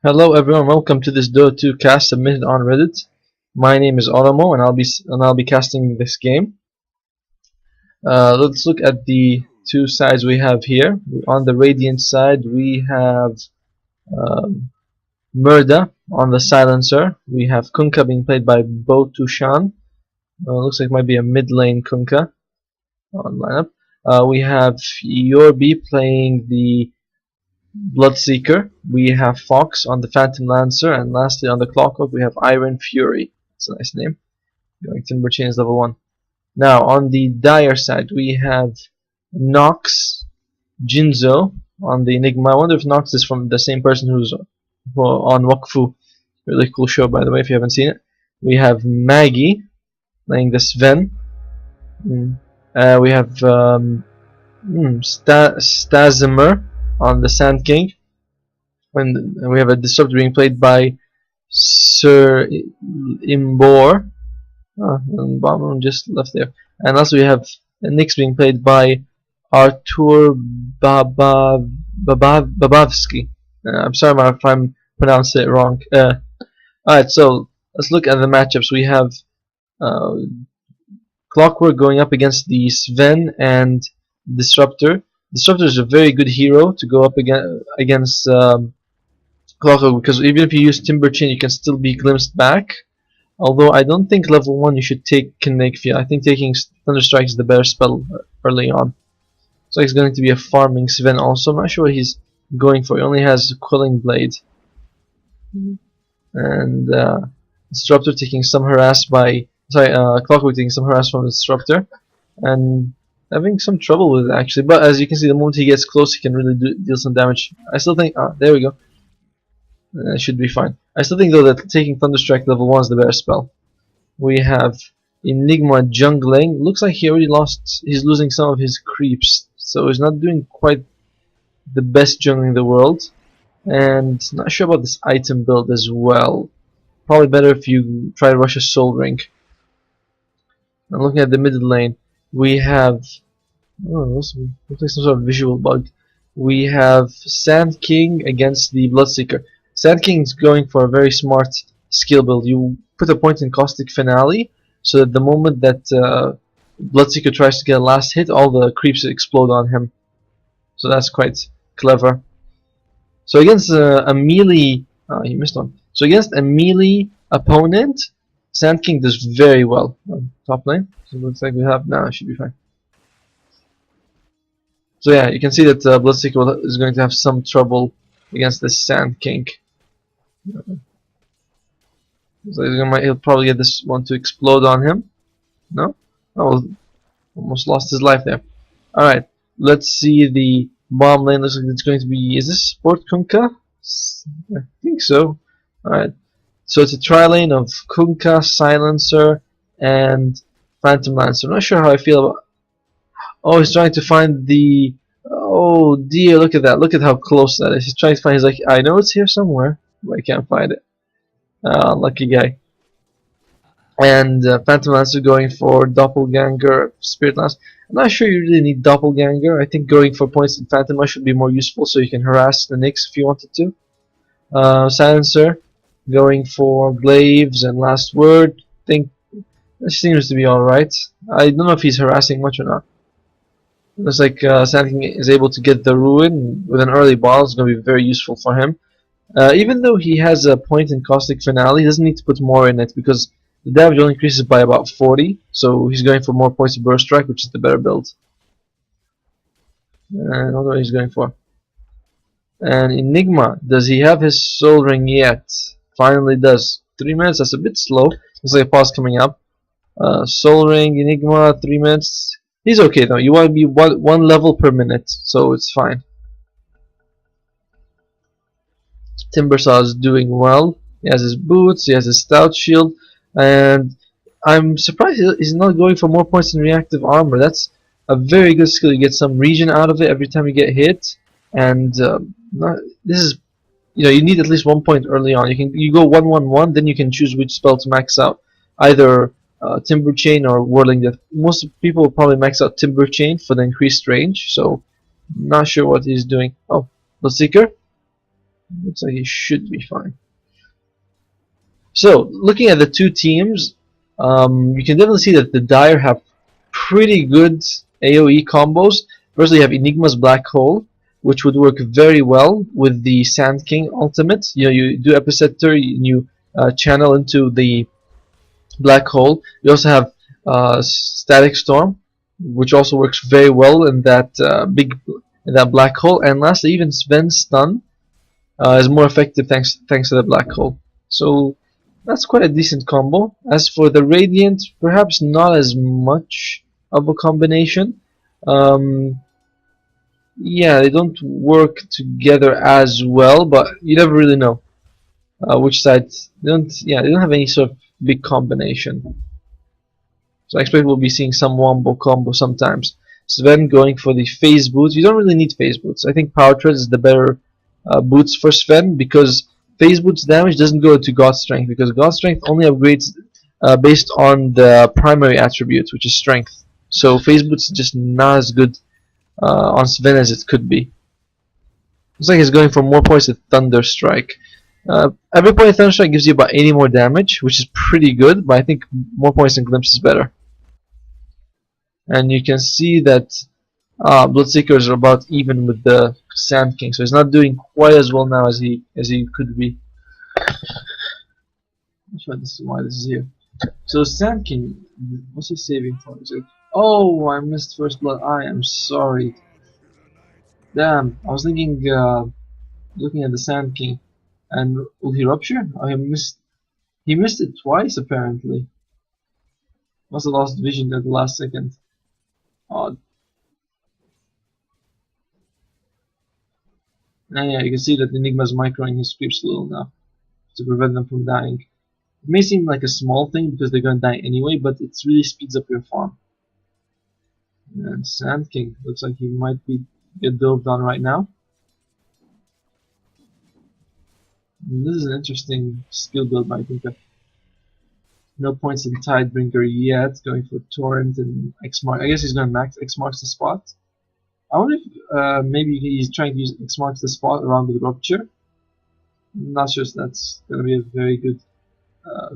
Hello everyone, welcome to this Dota 2 cast submitted on Reddit. My name is Olamo and I'll be casting this game. Let's look at the two sides we have here. On the Radiant side we have um, Murda on the Silencer. We have Kunkka being played by Botushan. Looks like it might be a mid lane Kunkka on lineup. We have Yorbi playing the Bloodseeker, we have Fox on the Phantom Lancer, and lastly on the Clockwork we have Iron Fury. It's a nice name. Going Timber Chain is level 1. Now on the Dire side we have Nox, Jinzo on the Enigma. I wonder if Nox is from the same person who's on Wakfu. Really cool show, by the way, if you haven't seen it. We have Maggie playing the Sven. We have Stasimer on the Sand King, and we have a Disruptor being played by Sir Imbor. And Bomber just left there. And also we have Nyx being played by Artur Babavsky. I'm sorry if I'm pronouncing it wrong. Alright, so let's look at the matchups. We have Clockwork going up against the Sven and Disruptor. Disruptor is a very good hero to go up against Clockwork, because even if you use Timber Chain you can still be glimpsed back. Although I don't think level 1 you should take Kinetic Field. I think taking Thunderstrike is the better spell early on. So he's going to be a farming Sven also. I'm not sure what he's going for. He only has Quelling Blade. And Disruptor taking some harass by Clockwork taking some harass from the Disruptor and having some trouble with it actually. But as you can see, the moment he gets close he can really deal some damage. I still think there we go. It should be fine. I still think though that taking Thunderstrike level 1 is the better spell. We have Enigma jungling. Looks like he already lost. He's losing some of his creeps, so he's not doing quite the best jungling in the world. And not sure about this item build as well. Probably better if you try to rush a Soul Ring. I'm looking at the mid lane. We have looks like some sort of visual bug. We have Sand King against the Bloodseeker. Sand King is going for a very smart skill build. You put a point in Caustic Finale, so that the moment that Bloodseeker tries to get a last hit, all the creeps explode on him. So that's quite clever. So against a melee, he missed one. So against a melee opponent, Sand King does very well. Top lane. So it looks like we have now. It should be fine. So yeah, you can see that Bloodseeker is going to have some trouble against this Sand King. So he'll probably get this one to explode on him. No? Oh, almost lost his life there. Alright, let's see the bomb lane. Looks like it's going to be... Is this Sport Kunkka? I think so. Alright. So it's a tri-lane of Kunkka, Silencer, and Phantom Lancer. I'm not sure how I feel about... Oh, he's trying to find the... Oh dear, look at that. Look at how close that is. He's trying to find... He's like, I know it's here somewhere, but I can't find it. Lucky guy. And Phantom Lancer going for Doppelganger, Spirit Lance. I'm not sure you really need Doppelganger. I think going for points in Phantom Lance should be more useful, so you can harass the Nyx if you wanted to. Silencer going for Glaives and Last Word. I think this seems to be alright. I don't know if he's harassing much or not. Looks like Sand King is able to get the Ruin with an early ball. It's going to be very useful for him. Even though he has a point in Caustic Finale, he doesn't need to put more in it because the damage only increases by about 40. So he's going for more points of Burst Strike, which is the better build. And I don't know what he's going for. And Enigma, does he have his Soul Ring yet? Finally does. 3 minutes, that's a bit slow. Looks like a pause coming up. Soul Ring, Enigma, 3 minutes. He's okay though. You want to be one level per minute, so it's fine. Timbersaw is doing well. He has his boots, he has his stout shield, and I'm surprised he's not going for more points in reactive armor. That's a very good skill. You get some regen out of it every time you get hit, and this is, you need at least 1 point early on. You go 1-1-1, then you can choose which spell to max out, either Timber Chain or Whirling Death. Most people will probably max out Timber Chain for the increased range, so I'm not sure what he's doing. Oh, Bloodseeker. Looks like he should be fine. So, looking at the two teams, you can definitely see that the Dire have pretty good AoE combos. First, you have Enigma's Black Hole, which would work very well with the Sand King ultimate. You do Epicenter, you channel into the Black Hole. You also have Static Storm, which also works very well in that in that Black Hole. And lastly, even Sven's Stun is more effective thanks to the Black Hole. So that's quite a decent combo. As for the Radiant, perhaps not as much of a combination. Um, yeah, they don't work together as well, but you never really know which side. They don't have any sort of big combination. So I expect we'll be seeing some wombo combo sometimes. Sven going for the phase boots. You don't really need phase boots. I think Power Treads is the better boots for Sven, because phase boots damage doesn't go into God Strength, because God Strength only upgrades based on the primary attribute, which is Strength. So phase boots is just not as good on Sven as it could be. Looks like he's going for more points with Thunder Strike. Every point of Thunder Strike gives you about 80 more damage, which is pretty good, but I think more points in Glimpse is better. And you can see that Bloodseekers are about even with the Sand King, so he's not doing quite as well now as he could be. I'm sure this is why this is here. So Sand King, what's he saving for? Is it? Oh, I missed First Blood. I am sorry. Damn, I was thinking, looking at the Sand King, and will he rupture? I missed. He missed it twice apparently. Must have lost vision at the last second. Odd. And yeah, you can see that Enigma's microing his creeps a little now to prevent them from dying. It may seem like a small thing because they're gonna die anyway, but it really speeds up your farm. And Sand King looks like he might get dove on right now. And this is an interesting skill build, I think. No points in Tidebringer yet. Going for Torrent and X Mark. I guess he's going to max X Marks the spot. I wonder if maybe he's trying to use X Marks the spot around the Rupture. I'm not sure if that's going to be a very good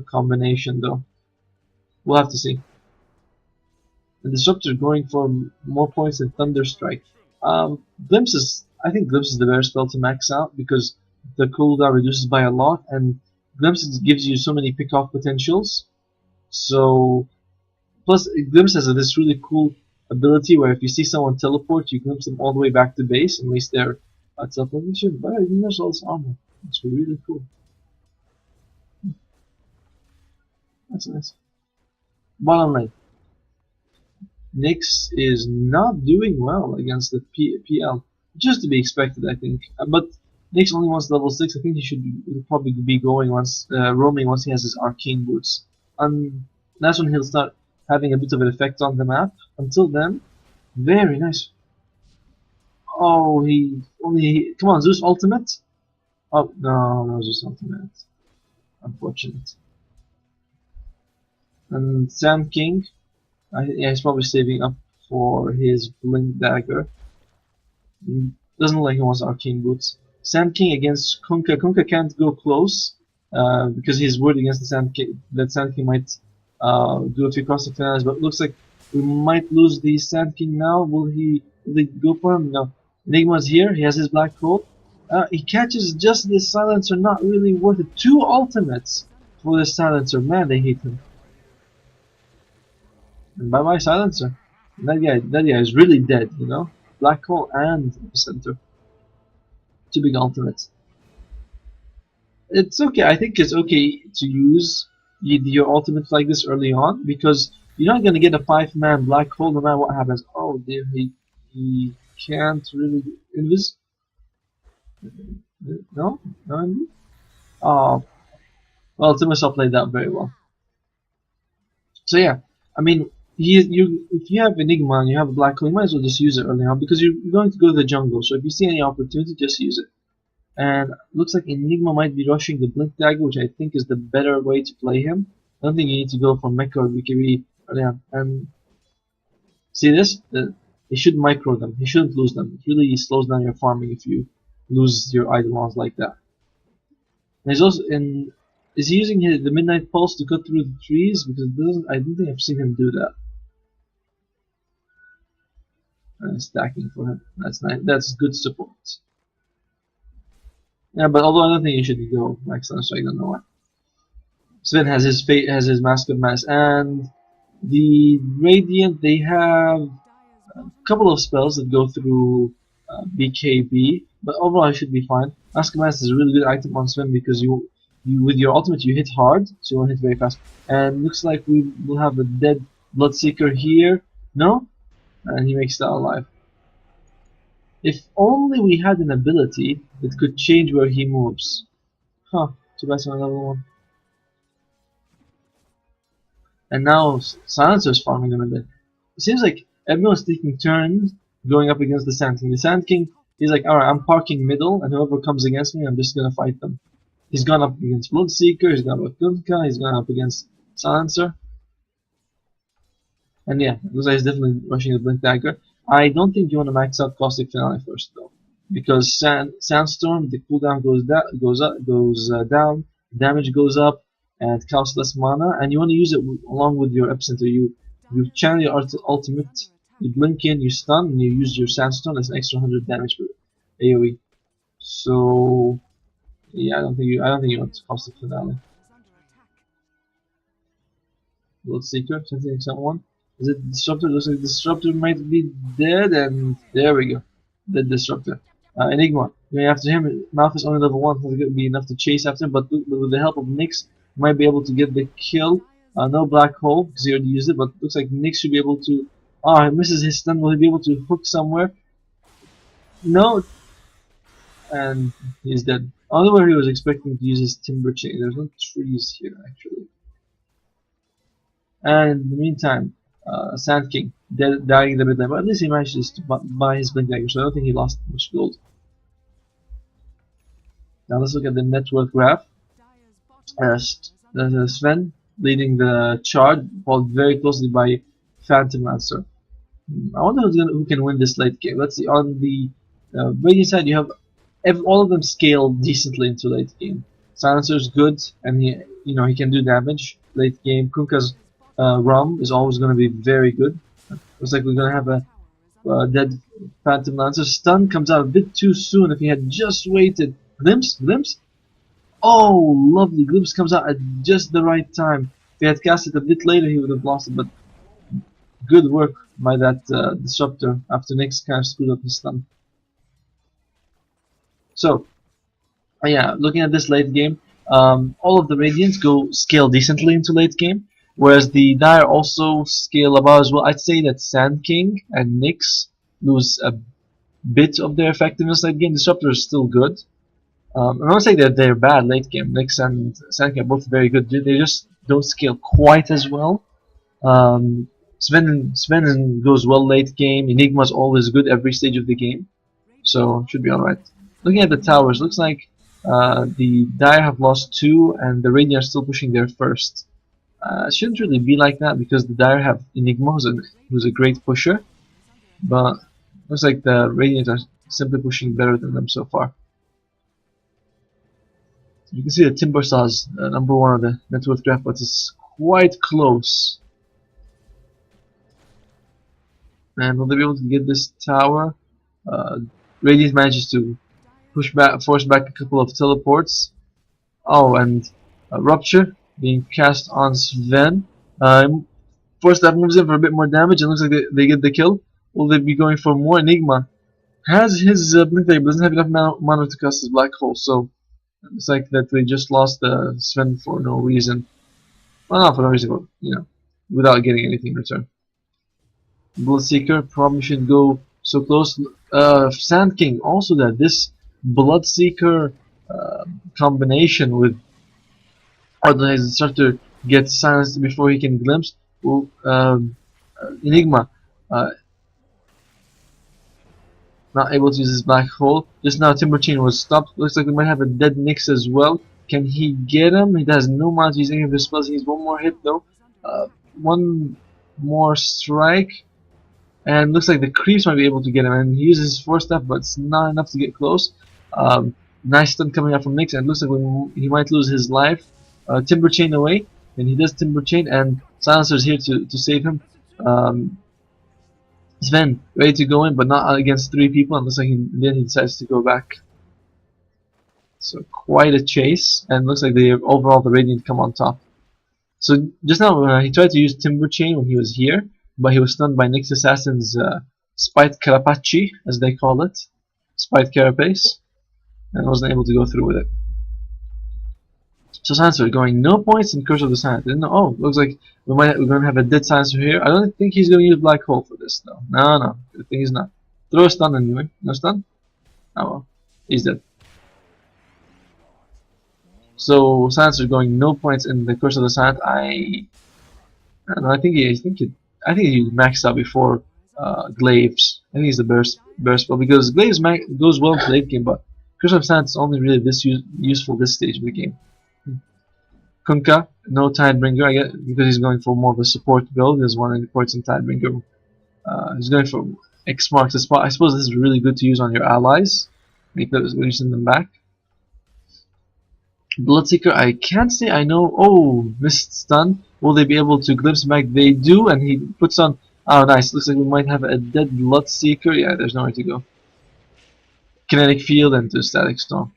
combination though. We'll have to see. The Disruptor going for more points than Thunder Strike. Glimpse is, I think Glimpse is the better spell to max out because the cooldown reduces by a lot, and Glimpse gives you so many pick-off potentials. So, plus Glimpse has this really cool ability where if you see someone teleport, you glimpse them all the way back to base and waste their teleportation. But I didn't notice all this armor. It's really cool. That's nice. Bottom line, Nyx is not doing well against the PL. Just to be expected, I think. But Nyx only wants level 6. I think he should probably be going roaming once he has his arcane boots. And that's when he'll start having a bit of an effect on the map. Until then, very nice. Oh, come on, Zeus ultimate. Oh no, Zeus ultimate. Unfortunate. And Sand King, yeah, he's probably saving up for his Blink Dagger. Doesn't look like he wants arcane boots. Sand King against Kunkka. Kunkka can't go close because he's worried against the Sand King. That Sand King might do a few caustic finales, but it looks like we might lose the Sand King now. Will they go for him? No. Enigma's here. He has his black hole. He catches just this silencer. Not really worth it. 2 ultimates for this silencer. Man, they hate him. And bye bye silencer. That guy is really dead. You know, black hole and epicenter. 2 big ultimates. It's okay. I think it's okay to use your ultimates like this early on because you're not gonna get a 5-man black hole no matter what happens. Oh dear, he can't really invis. No. Oh, well, Timosol played that very well. So yeah, I mean, if you have Enigma and you have a black hole, you might as well just use it early on because you're going to go to the jungle. So if you see any opportunity, just use it. And looks like Enigma might be rushing the Blink Dagger, which I think is the better way to play him. I don't think you need to go for Mecha or BKB early on. And see this? He shouldn't micro them. He shouldn't lose them. It really slows down your farming if you lose your Eidolons like that. And he's also in. Is he using the Midnight Pulse to cut through the trees? Because it doesn't. I don't think I've seen him do that. And stacking for him. That's nice. That's good support. Yeah, but although I don't think he should go excellent, so I don't know why. Sven has his Mask of Mass, and the Radiant, they have a couple of spells that go through BKB, but overall I should be fine. Mask of Mass is a really good item on Sven because you with your ultimate you hit hard, so you won't hit very fast. And looks like we will have a dead Bloodseeker here. No? And he makes that alive. If only we had an ability that could change where he moves. Huh, too bad it's on level 1. And now Silencer's farming him a bit. It seems like everyone's taking turns going up against the Sand King. The Sand King, he's like, alright, I'm parking middle, and whoever comes against me, I'm just gonna fight them. He's gone up against Bloodseeker, he's gone up against Gunka, he's gone up against Silencer. And yeah, looks like he's definitely rushing the Blink Dagger. I don't think you want to max out Caustic Finale first though, because Sandstorm, the cooldown goes down, damage goes up, and it costs less mana, and you want to use it along with your Epicenter. You channel your ultimate, you blink in, you stun, and you use your Sandstorm. That's an extra 100 damage for AOE. So yeah, I don't think you want Caustic Finale. Bloodseeker, sensing someone. Is it Disruptor? Looks like Disruptor might be dead, and there we go. The Disruptor. Enigma. Going after him. Mouth is only level 1, so it's going to be enough to chase after him, but with the help of Nyx, you might be able to get the kill. No Black Hole, because he already used it, but looks like Nyx should be able to. Ah, he misses his stun. Will he be able to hook somewhere? No. And he's dead. I don't know where he was expecting to use his Timber Chain. There's no trees here, actually. And in the meantime, Sand King dying in the midnight, but at least he manages to buy his Blink Dagger, so I don't think he lost much gold. Now let's look at the net worth graph. There's Sven leading the chart, followed very closely by Phantom Lancer. I wonder who can win this late game. Let's see. On the Radiant side, you have all of them scale decently into late game. Silencer's good, and he can do damage late game. Kunkka's Rum is always going to be very good. Looks like we're going to have a dead Phantom Lancer. Stun comes out a bit too soon. If he had just waited. Glimpse? Oh, lovely. Glimpse comes out at just the right time. If he had cast it a bit later, he would have lost it, but good work by that Disruptor after Nyx kind of screwed up his stun. So, yeah, looking at this late game, all of the Radiants scale decently into late game. Whereas the Dire also scale about as well. I'd say that Sand King and Nyx lose a bit of their effectiveness late game. Disruptor is still good. I'm not saying that they're bad late game. Nyx and Sand King are both very good. They just don't scale quite as well. Sven goes well late game. Enigma's always good every stage of the game. So should be alright. Looking at the towers, looks like the Dire have lost 2 and the Radiant are still pushing their first. It shouldn't really be like that because the Dire have Enigma, who's a great pusher, but looks like the Radiant are simply pushing better than them so far. So you can see that Timbersaw is number 1 on the net worth graph, but it's quite close. And will they be able to get this tower? Radiant manages to force back a couple of teleports. Oh, and Rupture being cast on Sven. First that moves in for a bit more damage and looks like they get the kill. Will they be going for more? Enigma has his Blink Dagger, but doesn't have enough mana to cast his Black Hole, so it's like that they just lost Sven for no reason. Well, not for no reason, but without getting anything in return. Bloodseeker probably shouldn't go so close. Sand King also that this Bloodseeker combination with Ordinary Disruptor gets silenced before he can glimpse. Enigma not able to use his Black Hole. Just now Timber Chain was stopped. Looks like we might have a dead Nyx as well. Can he get him? He has no mana to use any of his spells. He needs one more hit though. One more strike. And looks like the creeps might be able to get him. And he uses his 4 step, but it's not enough to get close. Nice stun coming out from Nyx, and it looks like he might lose his life. Timber Chain away, and he does Timber Chain, and Silencer's here to save him. Sven ready to go in, but not against 3 people, and looks like then he decides to go back. So quite a chase, and looks like overall the Radiant come on top. So just now he tried to use Timber Chain when he was here, but he was stunned by Nyx Assassin's Spite Carapace, as they call it, Spite Carapace, and wasn't able to go through with it. So Silencer going no points in Curse of the Silent. Oh, looks like we're gonna have a dead Silencer here. I don't think he's gonna use Black Hole for this though. No, good thing he's not. Throw a stun anyway. No stun? Oh well, he's dead. So Silencer going no points in the Curse of the Silent. I don't know. I think he maxed out before Glaives. I think he's the best spell because Glaives goes well to late game, but Curse of the Silent is only really this useful this stage of the game. Kunkka, no Tidebringer, I guess, because he's going for more of a support build. There's one in ports and Tidebringer. He's going for X marks the spot. I suppose this is really good to use on your allies. Make those when you send them back. Bloodseeker, I can't say I know. Oh, missed stun. Will they be able to glimpse back? They do, and he puts on. Oh, nice. Looks like we might have a dead Bloodseeker. Yeah, there's nowhere to go. Kinetic Field and to Static Storm.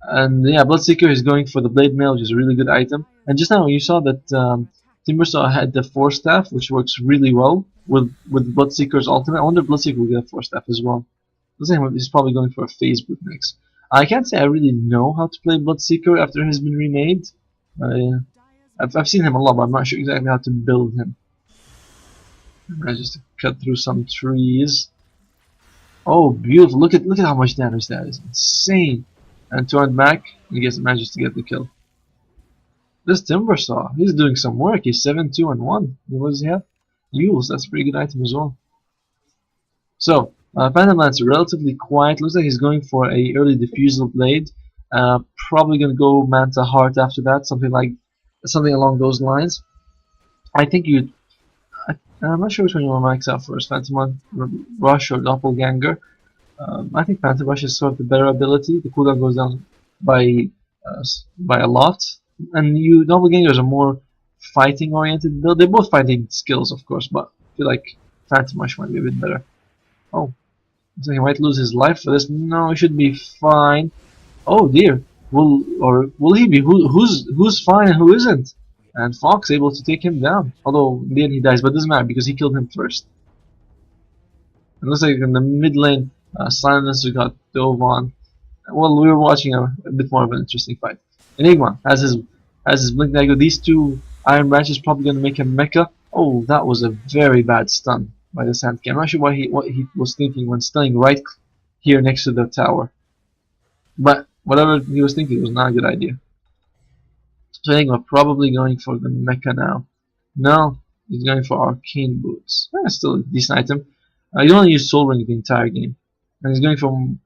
And yeah, Bloodseeker is going for the Blade Mail, which is a really good item. And just now you saw that Timbersaw had the Force Staff, which works really well with Bloodseeker's ultimate. I wonder if Bloodseeker will get a Force Staff as well. He's probably going for a phase boot next. I can't say I really know how to play Bloodseeker after he's been remade. I've seen him a lot, but I'm not sure exactly how to build him. I just cut through some trees. Oh, beautiful! Look at how much damage that is. Insane. And turned back, and he manages to get the kill. This Timbersaw, he's doing some work. He's 7-2 and 1. What does he have? Yules, that's a pretty good item as well. So, Phantom Lancer, relatively quiet. Looks like he's going for a early Diffusal Blade. Probably gonna go Manta Heart after that, something along those lines. I think I'm not sure which one you want to max out first, Phantom Rush or Doppelganger. I think Phantom Rush is sort of the better ability. The cooldown goes down by a lot, and Doppelgangers are more fighting oriented build. They're both fighting skills, of course, but I feel like Phantom Rush might be a bit better. Oh, so he might lose his life for this. No, he should be fine. Oh dear, will he be? Who's fine and who isn't? And Fox able to take him down. Although in the end he dies, but it doesn't matter because he killed him first. It looks like in the mid lane, Silencer got dove on. Well, we were watching a bit more of an interesting fight. Enigma has his Blink Dagger. These 2 Iron Branches probably going to make him mecha. Oh, that was a very bad stun by the Sand King. I'm not sure what he was thinking when stunning right here next to the tower. But whatever he was thinking, it was not a good idea. So Enigma probably going for the mecha now. No, he's going for Arcane Boots. Still a decent item. You only use Soul Ring the entire game. And he's going from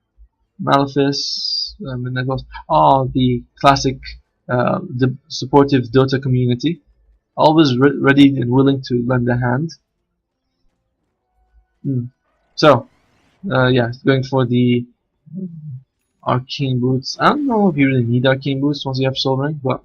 Malefice, the classic, the supportive Dota community. Always ready and willing to lend a hand. So, yeah, going for the Arcane Boots. I don't know if you really need Arcane Boots once you have Soul Ring, but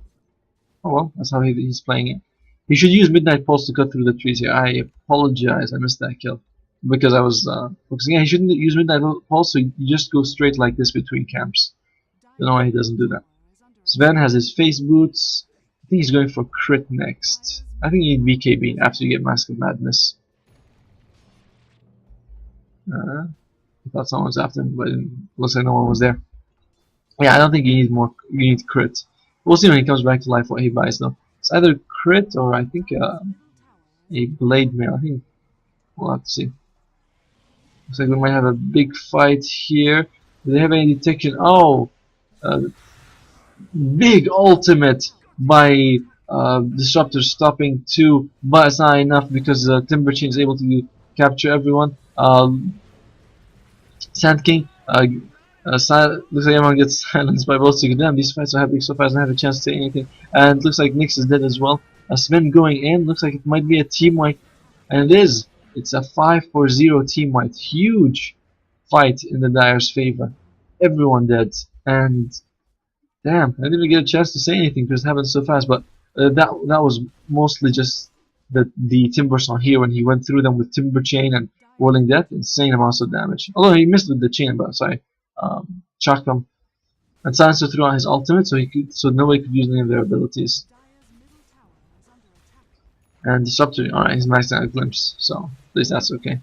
oh well, that's how he's playing it. He should use Midnight Pulse to cut through the trees here. I apologize, I missed that kill. Because I was focusing. Yeah, he shouldn't use Midnight Pulse, so you just go straight like this between camps. Don't know why he doesn't do that. Sven has his face boots. I think he's going for crit next. I think you need BKB after you get Mask of Madness. I thought someone was after him, but it looks like no one was there. Yeah, I don't think you need crit. We'll see when he comes back to life what he buys though. It's either crit or I think a blade mail. I think we'll have to see. Looks like we might have a big fight here. Do they have any detection? Oh, big ultimate by Disruptor stopping 2, but it's not enough because Timber Chain is able to capture everyone. Sand King, looks like everyone gets silenced by both. Damn, these fights are happening so fast. I don't have a chance to say anything. And it looks like Nyx is dead as well. Sven going in. Looks like it might be a team wipe, and it is. It's a 5-4-0 team wipe. Huge fight in the Dire's favor. everyone dead. And damn, I didn't even get a chance to say anything because it happened so fast. But that was mostly just the timber saw here when he went through them with timber chain and whirling death. Insane amounts of damage. Although he missed with the chain, but sorry, shocked him. And Silencer threw out his ultimate, so nobody could use any of their abilities. And Disruptor, alright, he's maxed out a glimpse, so at least that's okay.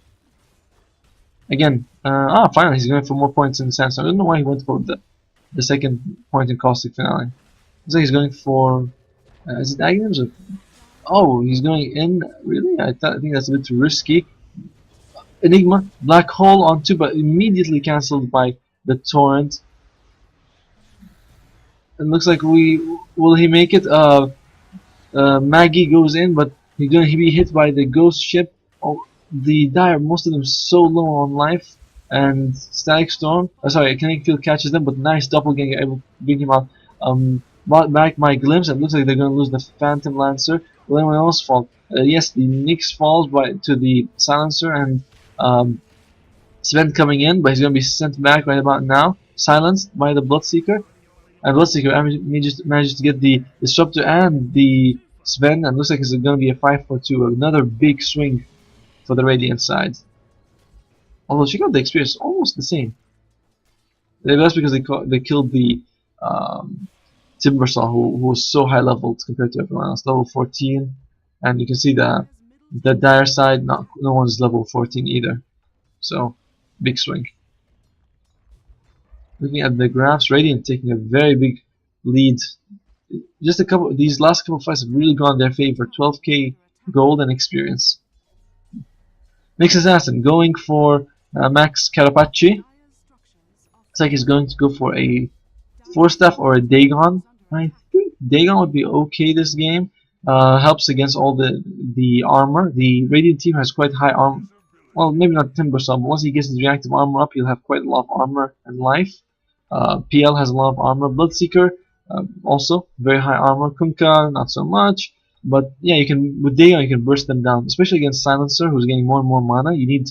Again, finally he's going for more points in Sandstorm. I don't know why he went for the second point in Caustic Finale. Looks like he's going for, is it Aghanims or? Oh, he's going in, really? I think that's a bit too risky. Enigma, Black Hole on 2, but immediately cancelled by the Torrent. It looks like will he make it? Maggie goes in, but he's going to be hit by the ghost ship. Oh, the Dire, most of them so low on life, and Static Storm. Sorry, Kinetic Field catches them, but nice doppelganger able to bring him out. Back my glimpse. It looks like they're going to lose the Phantom Lancer. Will anyone else fall? Yes, the Nyx falls to the Silencer, and Sven coming in, but he's going to be sent back right about now, silenced by the Bloodseeker. And Bloodseeker manages to get the Disruptor and the Sven, and looks like it's going to be a 5-4-2, another big swing for the Radiant side. Although check out the experience, almost the same. That's because they killed the Timbersaw, who was so high leveled compared to everyone else, level 14, and you can see the Dire side, no one's level 14 either. So big swing. Looking at the graphs, Radiant taking a very big lead. Just these last couple of fights have really gone in their favor. 12k gold and experience. Nyx Assassin going for Max Carapace. Looks like he's going to go for a 4-staff or a Dagon. I think Dagon would be okay this game. Helps against all the armor. The Radiant team has quite high armor. Well, maybe not Timbersaw, but once he gets his reactive armor up, he'll have quite a lot of armor and life. PL has a lot of armor. Bloodseeker also very high armor. Kunkka not so much, but yeah, with Dagon you can burst them down, especially against Silencer, who's getting more and more mana. You need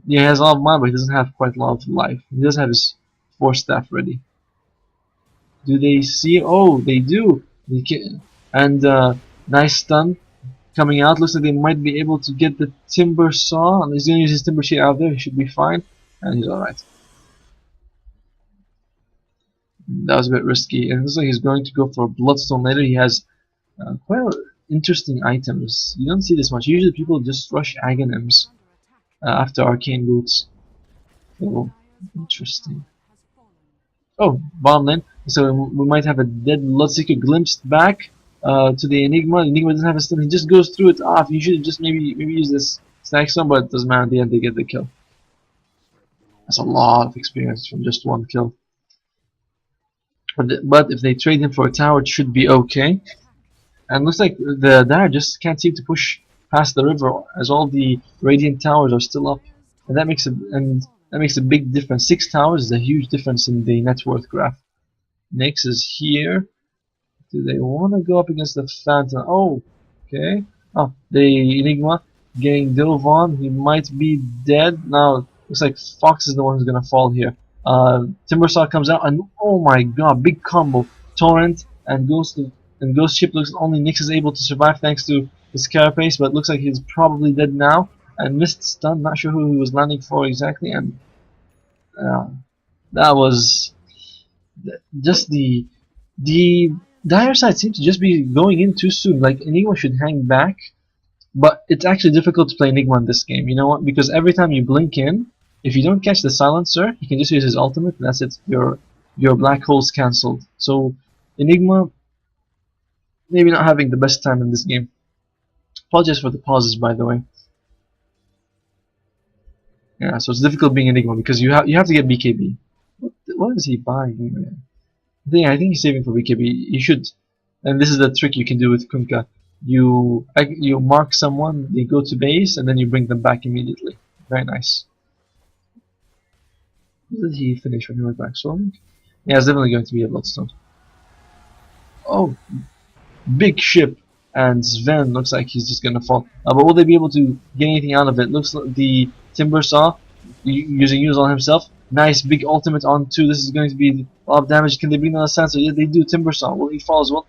he has a lot of mana, but he doesn't have quite a lot of life. He does have his 4-staff ready. Do they see? Oh, they do. And nice stun coming out. Looks like they might be able to get the Timbersaw, and he's going to use his Timber Shade out there. He should be fine, and he's alright. That was a bit risky, and it looks like he's going to go for a Bloodstone later. He has quite interesting items. You don't see this much. Usually people just rush Aghanims after Arcane Boots. Oh, interesting. Oh, bottom lane. So we might have a dead Bloodseeker glimpsed back to the Enigma. Enigma doesn't have a stun. He just goes through it off. You should just maybe use this Stack Stone, but it doesn't matter. At the end, they get the kill. That's a lot of experience from just one kill. But if they trade him for a tower, it should be okay. And looks like the Dire just can't seem to push past the river, as all the Radiant towers are still up, and that makes a big difference. 6 towers is a huge difference in the net worth graph. Nyx is here. Do they want to go up against the Phantom? Oh, okay. Oh, the Enigma getting dove on. He might be dead now. Looks like Fox is the one who's gonna fall here. Timbersaw comes out, and oh my god, big combo. Torrent and Ghost Ship. Looks only Nyx is able to survive thanks to his Carapace, but looks like he's probably dead now. And missed stun, not sure who he was landing for exactly, and that was just the Dire side seems to just be going in too soon. Like, Enigma should hang back, but it's actually difficult to play Enigma in this game. You know what? Because every time you blink in, if you don't catch the Silencer, he can just use his ultimate, and that's it. Your black hole's cancelled. So Enigma maybe not having the best time in this game. Apologize for the pauses, by the way. Yeah, so it's difficult being Enigma because you have to get BKB. What is he buying anyway? I think he's saving for BKB. You should, and this is the trick you can do with Kunkka. You mark someone, they go to base, and then you bring them back immediately. Very nice. Did he finish when he went back? So yeah, it's definitely going to be a Bloodstone. Oh, big ship, and Sven looks like he's just gonna fall. But will they be able to get anything out of it? Looks like the Timbersaw using use on himself. Nice big ultimate on 2. This is going to be a lot of damage. Can they bring down a Sansa? Yeah, they do. Timbersaw. Will he fall as well?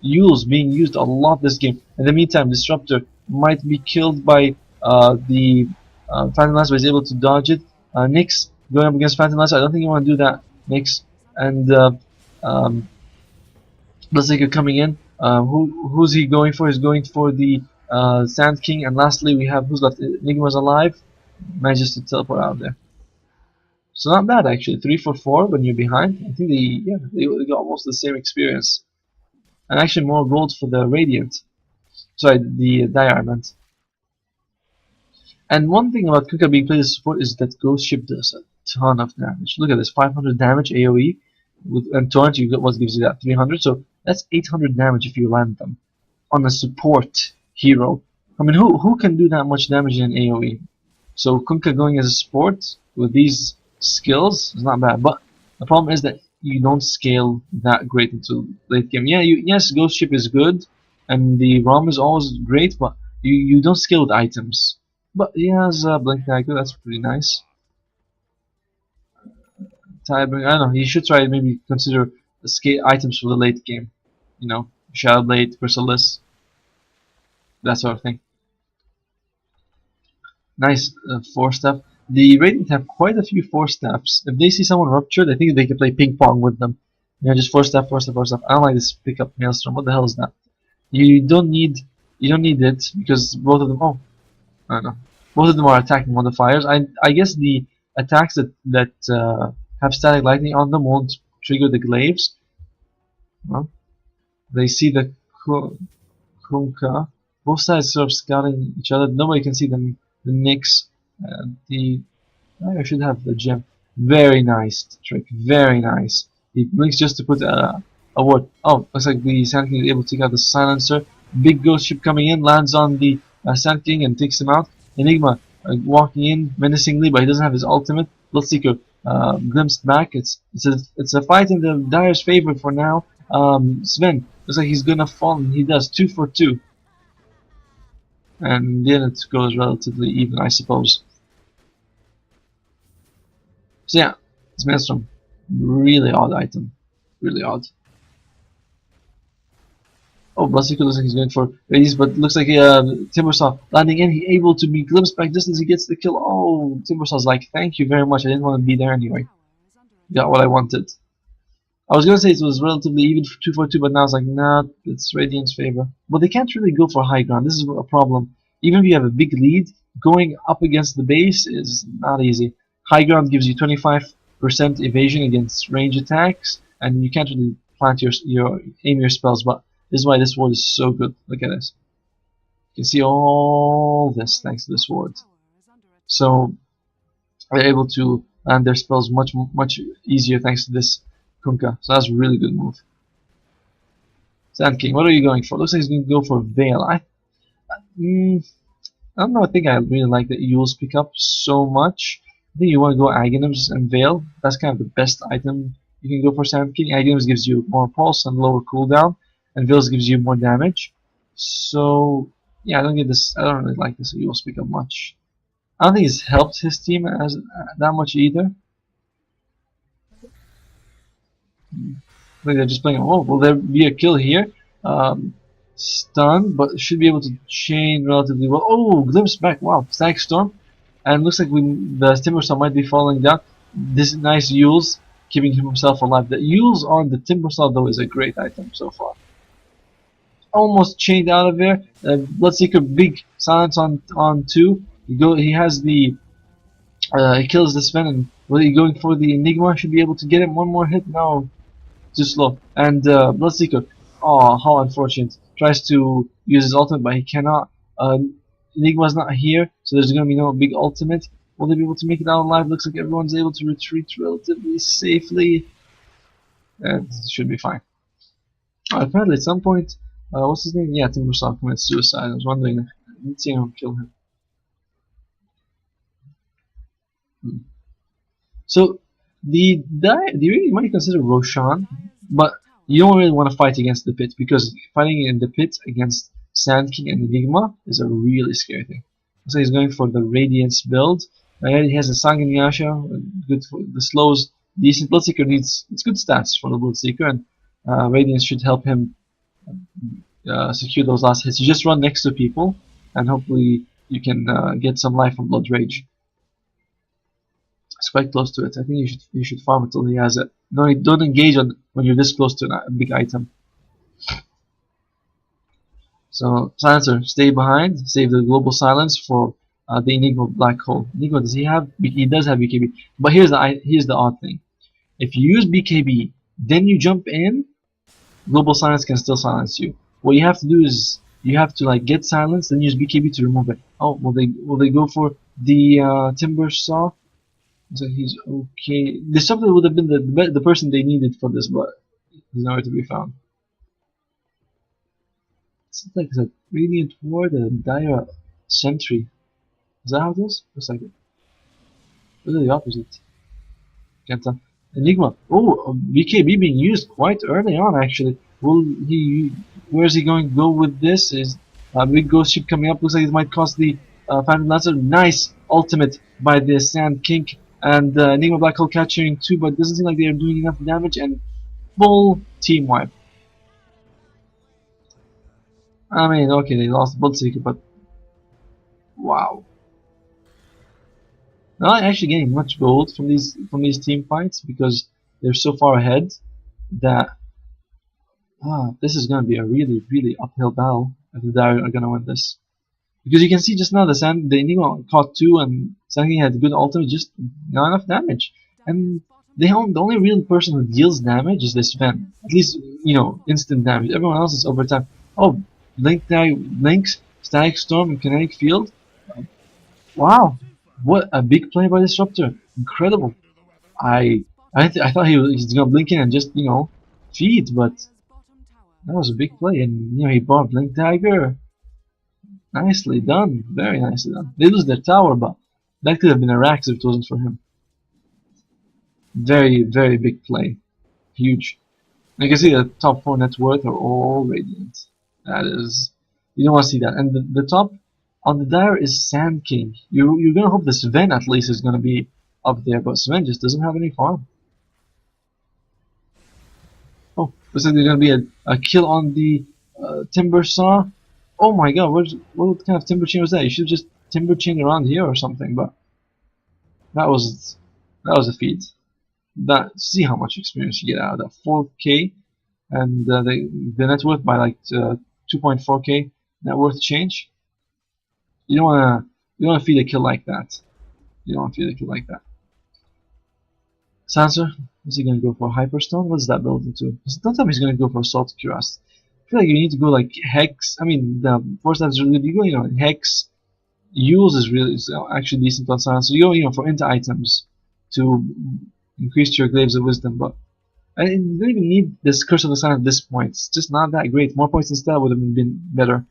Yule's being used a lot this game. In the meantime, Disruptor might be killed by the Phantom Lance, but he's able to dodge it. Nyx going up against Phantom Lance. I don't think you want to do that, Nyx. And Bloodseeker coming in. Who's he going for? He's going for the Sand King. And lastly, we have who's left? Enigma's alive. Manages to teleport out there. So not bad actually. 3 for 4 when you're behind. I think they got almost the same experience. And actually more gold for the Radiant. Sorry, the Dire I meant. And one thing about Kunkka being played as support is that Ghost Ship does a ton of damage. Look at this, 500 damage AoE. And Torrent, you get what gives you that 300. So that's 800 damage if you land them on a support hero. I mean, who can do that much damage in AoE? So Kunkka going as a support with these skills is not bad. But the problem is that you don't scale that great into late game. Yeah, yes, Ghost Ship is good, and the ROM is always great, but you don't scale with items. But he has Blink Dagger, that's pretty nice. Tiebreaker, I don't know, you should try maybe consider the scale items for the late game. You know, Shadow Blade, Chrysalis, that sort of thing. Nice 4-step. The Radiant have quite a few 4-steps. If they see someone ruptured, I think they can play ping pong with them. You know, just 4-step, 4-step, 4-step. I don't like this pickup Maelstrom. What the hell is that? You don't need it because both of them. Oh, I don't know. Both of them are attacking modifiers. I guess the attacks that have static lightning on them won't trigger the glaives. Well, they see the Kunkka. Both sides sort of scouting each other. Nobody can see them. The Nyx. I should have the gem. Very nice trick. Very nice. He blinks just to put a ward. Oh, looks like the Sand King is able to take out the silencer. Big ghost ship coming in, lands on the Sand King and takes him out. Enigma walking in menacingly, but he doesn't have his ultimate. Bloodseeker glimpsed back. It's a fight in the Dire's favor for now. Sven looks like he's gonna fall, and he does. 2 for 2. And then it goes relatively even, I suppose. So yeah, it's Maelstrom. Really odd item. Really odd. Oh, Bloodseeker looks like he's going for radius, but looks like Timbersaw landing in. He able to be glimpsed back just as he gets the kill. Oh, Timbersaw's like, thank you very much. I didn't want to be there anyway. Got what I wanted. I was gonna say it was relatively even for 2 for 2, but now it's like, nah, it's Radiant's favor. But they can't really go for high ground. This is a problem. Even if you have a big lead, going up against the base is not easy. High ground gives you 25% evasion against range attacks, and you can't really plant aim your spells. But this is why this ward is so good. Look at this. You can see all this thanks to this ward. So they're able to land their spells much easier thanks to this Kunkka. So that's a really good move. Sand King, what are you going for? Looks like he's going to go for Veil. I don't know. I think I really like the Yule's pickup so much. I think you want to go Aghanim's and Veil. That's kind of the best item you can go for Sand King. Aghanim's gives you more pulse and lower cooldown, and Veil's gives you more damage. So yeah, I don't really like this Yule's pickup much. I don't think it's helped his team as that much either. Like they're just playing. Oh, will there be a kill here? Stun, but should be able to chain relatively well. Oh, glimpse back. Wow, Static Storm, and looks like the Timbersaw might be falling down. This nice Yule's keeping himself alive. The Yule's on the Timbersaw though is a great item so far. Almost chained out of there. Bloodseeker, big silence on 2. He has the he kills the Sven, and really going for the Enigma. Should be able to get him one more hit. No, too slow. And Bloodseeker, oh, how unfortunate. Tries to use his ultimate, but he cannot. Enigma's not here, so there's going to be no big ultimate. Will they be able to make it out alive? Looks like everyone's able to retreat relatively safely. And it should be fine. Apparently, at some point, what's his name? Yeah, Timbersaw commits suicide. I was wondering. I didn't see anyone kill him. So the really might consider Roshan, but you don't really want to fight against the pit, because fighting in the pit against Sand King and Enigma is a really scary thing. So he's going for the Radiance build. Right, he has a Sanguinasha, good for the slows, decent. Bloodseeker needs it's good stats for the Bloodseeker, and Radiance should help him secure those last hits. You just run next to people, and hopefully you can get some life from Blood Rage. It's quite close to it. I think you should farm until he has it. No, don't engage on when you're this close to a big item. So Silencer, stay behind, save the global silence for the Enigma black hole. Enigma, does he have? He does have BKB, but here's the odd thing. If you use BKB, then you jump in, global silence can still silence you. What you have to do is you have to like get silence, then use BKB to remove it. Oh, will they go for the Timber Saw? So he's okay. Disruptor would have been the person they needed for this, but he's nowhere to be found. It's like a Radiant Ward and Dire Sentry. Is that how it is? Looks like it. Look at the opposite. Can't tell. Enigma. Oh, BKB being used quite early on actually. Will he? Where is he going to go with this? Is a big ghost ship coming up? Looks like it might cost the Phantom Lancer. Nice ultimate by the Sand King and Enigma Black Hole catching 2, but it doesn't seem like they are doing enough damage and full team wipe. I mean, okay, they lost Bloodseeker, but wow. Not actually getting much gold from these team fights because they're so far ahead that this is gonna be a really uphill battle if the Dire are gonna win this. Because you can see just now the Enigma caught 2 and Sangi had good ultimate, just not enough damage. And the only real person who deals damage is this Sven. At least, instant damage. Everyone else is overtime. Oh, Link's Static Storm and Kinetic Field. Wow, what a big play by Disruptor! Incredible. I thought he's gonna blink in and just feed, but that was a big play, and he bought Blink Dagger. Nicely done, very nicely done. They lose their tower, but that could have been a Rax if it wasn't for him. Very big play, huge. You can see the top 4 net worth are all Radiant. That is, you don't want to see that. And the top on the Dire is Sand King. You're gonna hope the Sven at least is gonna be up there, but Sven just doesn't have any farm. Oh, looks like there's gonna be a kill on the Timber Saw. Oh my god, what kind of Timber Chain was that? You should just Timber Chain around here or something, but that was a feat. See how much experience you get out of that. 4k, and the net worth by like 2.4k net worth change. You don't wanna feed a kill like that. You don't want to feed a kill like that. Sansa, is he gonna go for Hyperstone? What does that build into? Sometimes he's gonna go for Assault Cuirass. I feel like you need to go like Hex. I mean, the force that's really good. Hex. Use is actually decent on Sansa. So you go for into items to increase your Glaives of Wisdom, but I didn't even need this Curse of the Sun at this point. It's just not that great. More points instead would have been better.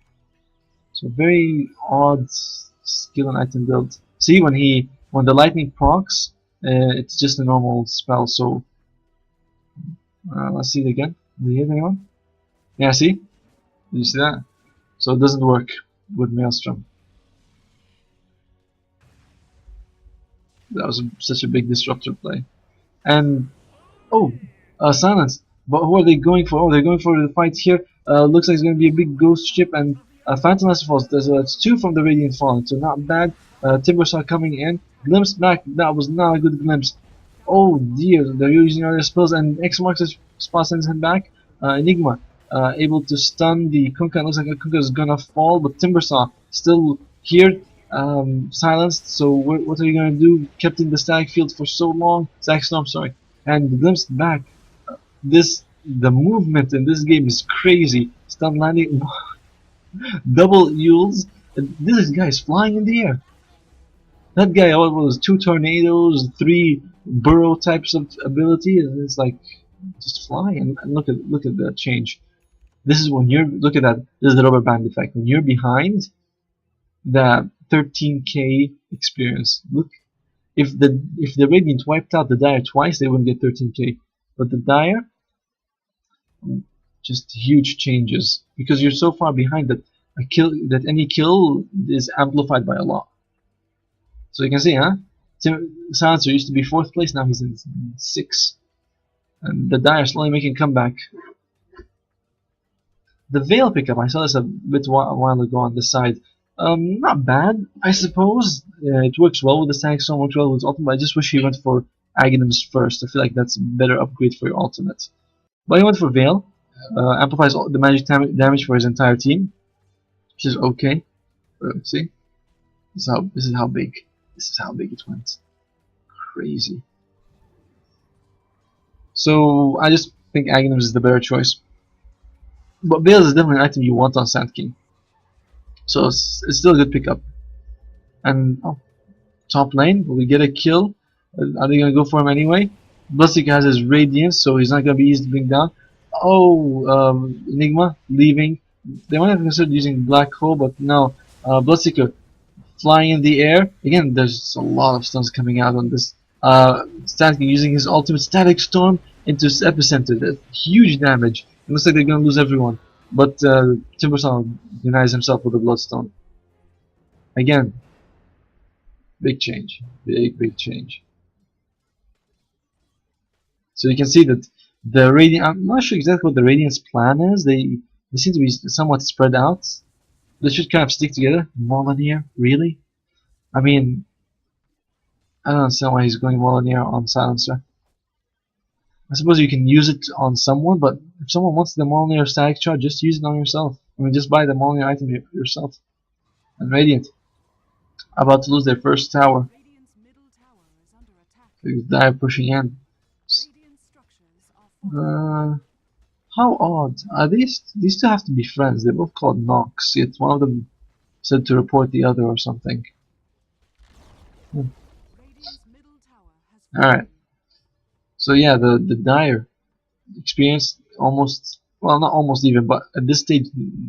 So very odd skill and item build. See, when the lightning procs, it's just a normal spell. So let's see it again. Did you hit anyone? Yeah, see? Did you see that? So it doesn't work with Maelstrom. That was such a big disruptor play. And silence. But who are they going for? Oh, they're going for the fight here. Looks like it's going to be a big ghost ship and Phantom Lancer falls. There's 2 from the Radiant Fallen, so not bad. Timbersaw coming in. Glimpse back. That was not a good glimpse. Oh dear, they're using all their spells, and X marks the spot, sends him back. Enigma able to stun the Kunkka. Looks like a Kunkka is gonna fall, but Timbersaw still here. Silenced, so what are you gonna do? Kept in the static field for so long. Static Storm, sorry. And the glimpse back. The movement in this game is crazy. Stun landing, double Yules. This guy is flying in the air. That guy was 2 tornadoes, 3 burrow types of ability, and it's like just flying. And look at the change. This is when look at that. This is the rubber band effect. When you're behind, the 13k experience. Look, if the Radiant wiped out the Dire twice, they wouldn't get 13k. But the Dire, just huge changes because you're so far behind that any kill is amplified by a lot. So you can see, huh? Silencer used to be 4th place, now he's in 6th. And the Dire slowly making a comeback. The Veil pickup, I saw this a while ago on the side. Not bad, I suppose. It works well with the Static Storm, works well with his ultimate, but I just wish he went for Aghanims first. I feel like that's a better upgrade for your ultimate. But he went for Veil. Amplifies the magic damage for his entire team, which is okay. See? This is how big it went. Crazy. So I just think Aghanims is the better choice. But Veil is definitely an item you want on Sand King. So it's still a good pickup. And top lane, will we get a kill? Are they gonna go for him anyway? Bloodseeker has his Radiance, so he's not gonna be easy to bring down. Oh, Enigma leaving. They might have considered using Black Hole, but no. Bloodseeker flying in the air. Again, there's a lot of stuns coming out on this. Sand King using his ultimate Static Storm into his epicenter. That's huge damage. It looks like they're gonna lose everyone. But Timbersaw denies himself with a Bloodstone. Again, big change. Big change. So you can see that the Radiant, I'm not sure exactly what the Radiant's plan is. They seem to be somewhat spread out. They should kind of stick together. Molyneux, really? I mean, I don't understand why he's going Molyneux on Silencer. I suppose you can use it on someone, but if someone wants the Molyneux Static Charge, just use it on yourself. I mean, just buy the Molyneux item yourself. And Radiant, about to lose their first tower. Dire pushing in. How odd. These two have to be friends. They're both called Nox, yet one of them said to report the other or something. Alright. So yeah, the Dire experienced almost, well, not almost even, but at this stage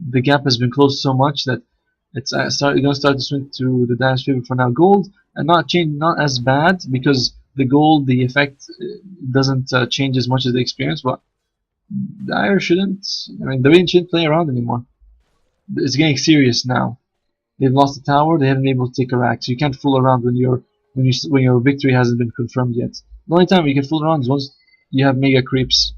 the gap has been closed so much that it's going to start to swing to the Dire's favor for now. Gold and not as bad, because the gold, the effect doesn't change as much as the experience, but Dire shouldn't. I mean, the Radiant shouldn't play around anymore. It's getting serious now. They've lost the tower. They haven't been able to take a rack, so you can't fool around when your victory hasn't been confirmed yet. The only time you can fool around is once you have mega creeps.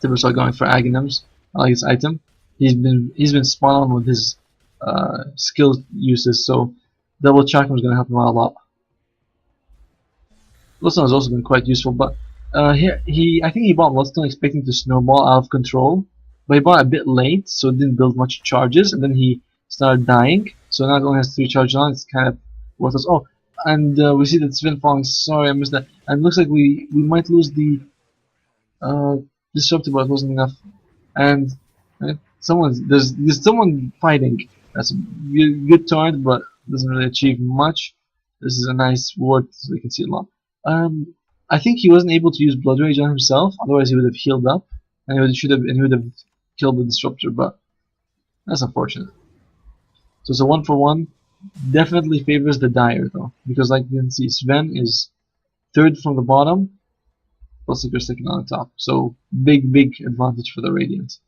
Timbersaw going for Aghanims. I like his item. He's been spot on with his skill uses, so double chakram is going to help him out a lot. Bloodstone has also been quite useful, but here I think he bought Bloodstone expecting to snowball out of control, but he bought a bit late, so it didn't build much charges, and then he started dying. So now it only has 3 charges on. It's kind of worthless. Oh, and we see that Sven falling. Sorry, I missed that. And it looks like we might lose the disruptor, but it wasn't enough. And there's someone fighting. That's a good turret, but doesn't really achieve much. This is a nice ward, so you can see a lot. I think he wasn't able to use Blood Rage on himself, otherwise he would have healed up, and he would have killed the disruptor. But that's unfortunate. So it's a 1-for-1. Definitely favors the Dire though, because like you can see, Sven is 3rd from the bottom, Bloodseeker 2nd on the top. So big advantage for the Radiant.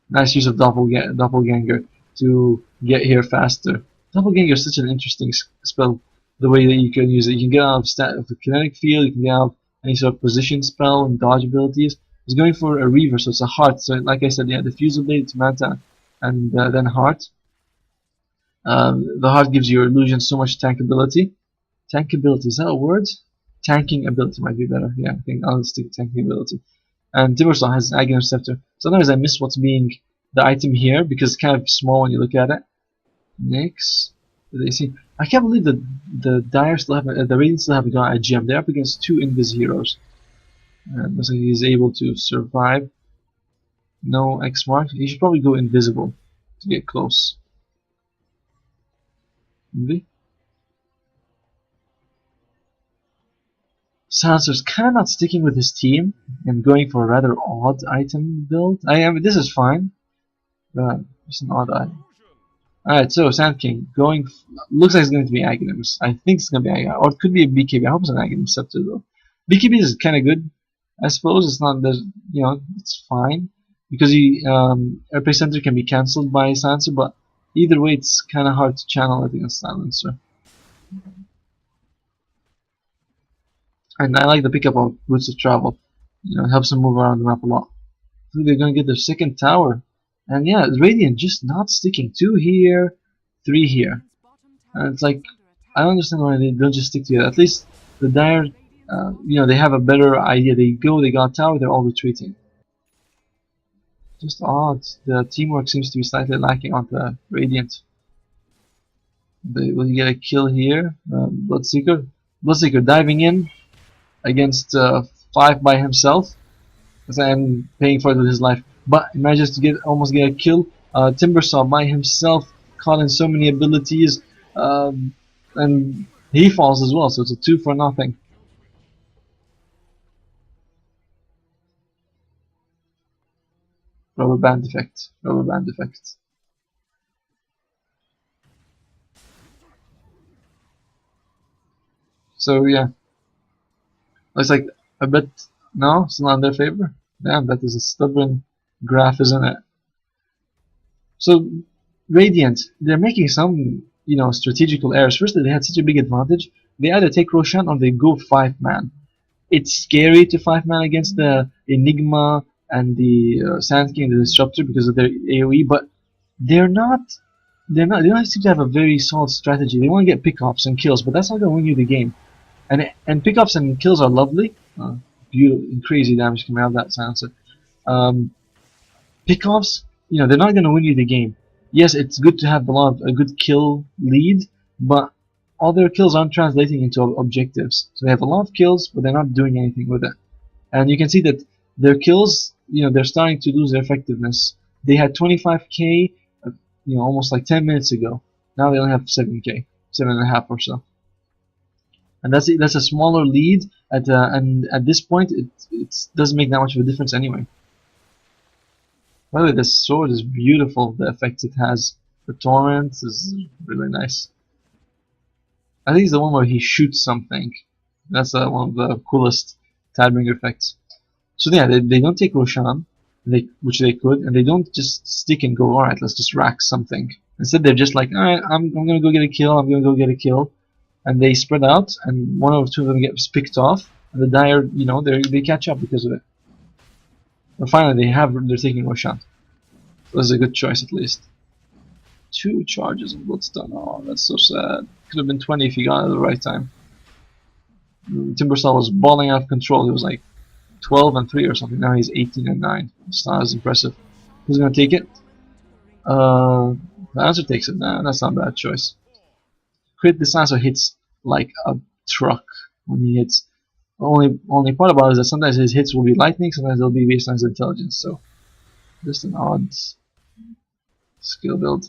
Nice use of Doppelganger to get here faster. Doppelganger is such an interesting spell. The way that you can use it, you can get out of the kinetic field, you can get out of any sort of position spell and dodge abilities. He's going for a Reaver, so it's a Heart. So like I said, yeah, the Fusel Blade, Manta, and then Heart. The Heart gives your illusion so much tankability. Tankability, is that a word? Tanking ability might be better. Yeah, I think I'll stick with tanking ability. And Timbersaw has Aghanim Scepter. Sometimes I miss what's being the item here because it's kind of small when you look at it. Next, they see. I can't believe that the Dire still have the Radiant still haven't got a gem. They're up against 2 Invis heroes. And looks like he's able to survive. No X mark. He should probably go invisible to get close. Maybe. Silencer's kind of not sticking with his team and going for a rather odd item build. I mean, this is fine, but it's an odd item. Alright, so Sand King going. Looks like it's going to be Aghanims. I think it's going to be Aghanims, or it could be a BKB. I hope it's an Aghanim Scepter though. BKB is kind of good. I suppose it's not. It's fine because he Epicenter can be cancelled by Silencer, but Either way, it's kind of hard to channel it against Silencer. And I like the pickup of Routes of Travel. You know, it helps them move around the map a lot. I think they're gonna get their second tower. And yeah, Radiant just not sticking. 2 here, 3 here. And it's like, I don't understand why they don't just stick together. At least the Dire, you know, they have a better idea. They got tower, they're all retreating. Just odd. The teamwork seems to be slightly lacking on the Radiant. Will he get a kill here? Bloodseeker. Bloodseeker diving in against 5 by himself. And paying for it with his life. But he manages to almost get a kill. Timbersaw by himself, caught in so many abilities. And he falls as well, so it's a 2 for nothing. Rubber band effect. Rubber band effect. So yeah, looks like a bit. No, it's not in their favor. Damn, that is a stubborn graph, isn't it? So Radiant, they're making some, you know, strategical errors. Firstly, they had such a big advantage. They either take Roshan or they go 5-man. It's scary to 5-man against the Enigma and the Sand King, the Disruptor, because of their AoE, but they're not. They don't seem to have a very solid strategy. They want to get pickoffs and kills, but that's not going to win you the game. And pickoffs and kills are lovely. Beautiful, crazy damage coming out of that silencer. Pickoffs, you know, they're not going to win you the game. Yes, it's good to have a good kill lead, but all their kills aren't translating into objectives. So they have a lot of kills, but they're not doing anything with it. And you can see that their kills, you know, they're starting to lose their effectiveness. They had 25k, you know, almost like 10 minutes ago. Now they only have 7k, 7.5 or so. And that's a smaller lead, and at this point, it doesn't make that much of a difference anyway. By the way, this sword is beautiful. The effects it has, the torrent is really nice. I think it's the one where he shoots something. That's one of the coolest Tidebringer effects. So yeah, they don't take Roshan, which they could, and they don't just stick and go, alright, let's just rack something. Instead, they're just like, alright, I'm gonna go get a kill, I'm gonna go get a kill. And they spread out, and one or two of them gets picked off, and the Dire, you know, they catch up because of it. But finally, they're taking Roshan. So this is a good choice at least. 2 charges of Bloodstone. Oh, that's so sad. Could have been 20 if he got it at the right time. Timbersaw was balling out of control. He was like 12 and 3 or something. Now he's 18 and 9. It's not as impressive. Who's gonna take it? The answer takes it. Nah, that's not a bad choice. Crit Disaster hits like a truck when he hits. The only part about it is that sometimes his hits will be lightning, sometimes they'll be based on his intelligence. So just an odd skill build.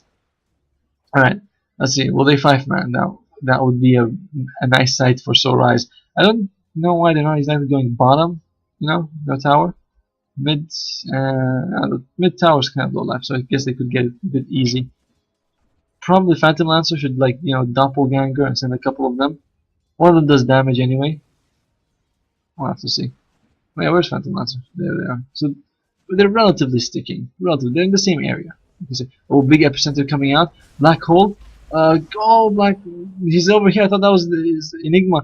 Alright, let's see. Will they 5-man? Now that would be a nice sight for Soul Rise. I don't know why they're not exactly going bottom. You know, no tower. Mid tower is kind of low life, so I guess they could get it a bit easy. Probably Phantom Lancer should, like, you know, doppelganger and send a couple of them. One of them does damage anyway. We'll have to see. Oh, yeah, where's Phantom Lancer? There they are. So they're relatively sticking. They're in the same area. You can see, oh, big epicenter coming out. Black hole. He's over here. I thought that was his Enigma.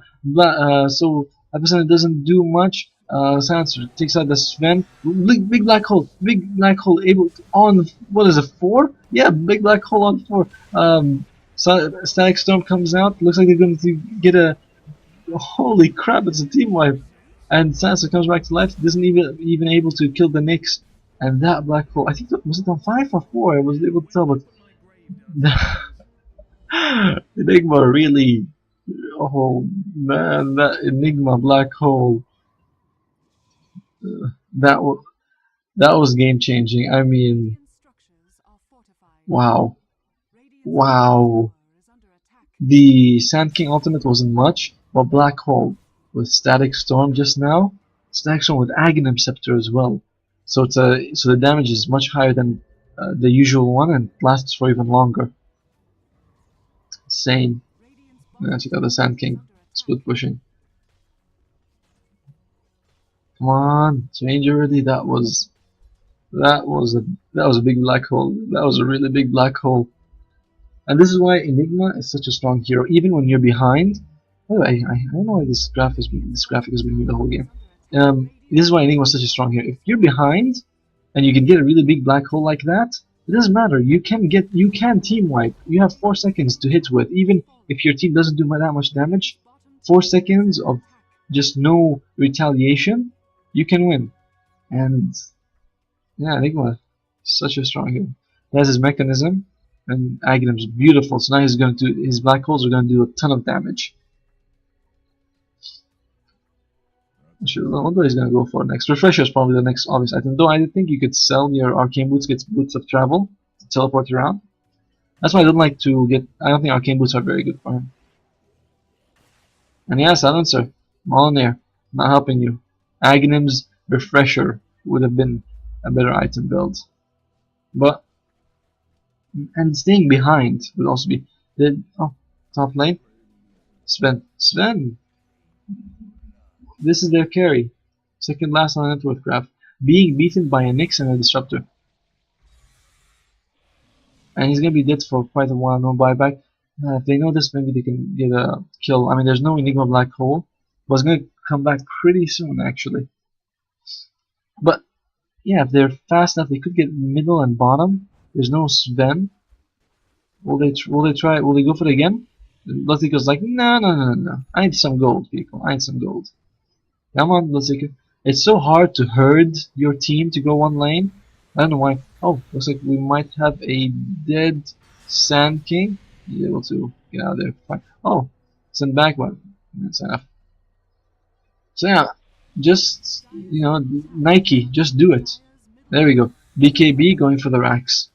So epicenter doesn't do much. Silencer takes out the Sven. Big black hole. Big black hole able to, on, what is it, 4? Yeah, big black hole on 4. Static Storm comes out. Looks like they're going to get a, holy crap, it's a team wipe. And Silencer comes back to life. Doesn't even able to kill the Nyx. And that black hole, I think was it on 5 or 4? I wasn't able to tell, but Enigma really, oh man, that Enigma black hole, that was game changing. I mean, wow. The Sand King ultimate wasn't much, but black hole with Static Storm just now, Static Storm with Aghanim Scepter as well. So the damage is much higher than the usual one and lasts for even longer. Insane. Yeah, check out the Sand King split pushing. Come on, change already. That was a big black hole. That was a really big black hole. And this is why Enigma is such a strong hero, even when you're behind. By the way, I don't know why this graphic has been here the whole game. This is why Enigma is such a strong hero. If you're behind and you can get a really big black hole like that, it doesn't matter. You can team wipe. You have 4 seconds to hit with, even if your team doesn't do that much damage. 4 seconds of just no retaliation, you can win. And yeah, Enigma, such a strong hero. He has his mechanism, and Aghanim's beautiful. So now his black holes are going to do a ton of damage. I wonder what he's going to go for next. Refresher is probably the next obvious item. Though I think you could sell your arcane boots, get boots of travel, to teleport around. That's why I don't like to get. I don't think arcane boots are very good for him. And yeah, Silencer, I'm all in there. Not helping you. Aghanim's Refresher would have been a better item build. But and staying behind would also be top lane. Sven. This is their carry. Second last on network graph. Being beaten by a Nyx and a Disruptor. And he's gonna be dead for quite a while, no buyback. If they know this, maybe they can get a kill. I mean, there's no Enigma Black Hole, but it's gonna come back pretty soon, actually. But yeah, if they're fast enough, they could get middle and bottom. There's no Sven. Will they try? Will they go for it again? Bloodseeker's like, no. I need some gold, people. I need some gold. Come on, Bloodseeker. It's so hard to herd your team to go one lane. I don't know why. Oh, looks like we might have a dead Sand King. He's able to get out of there. Fine. Oh, send back one. That's enough. So yeah, just Nike, just do it. There we go. BKB going for the racks.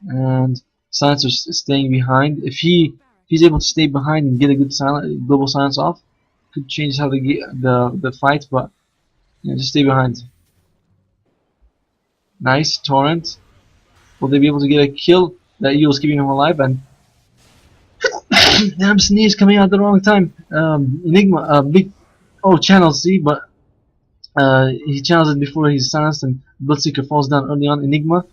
And Silencer's staying behind. If he's able to stay behind and get a good global silence off, could change how they get the fight. But just stay behind. Nice Torrent. Will they be able to get a kill? That Eagle's keeping him alive, and damn sneeze coming out at the wrong time. Enigma, big channel C, but he channels it before he's silenced, and Bloodseeker falls down early on. Enigma,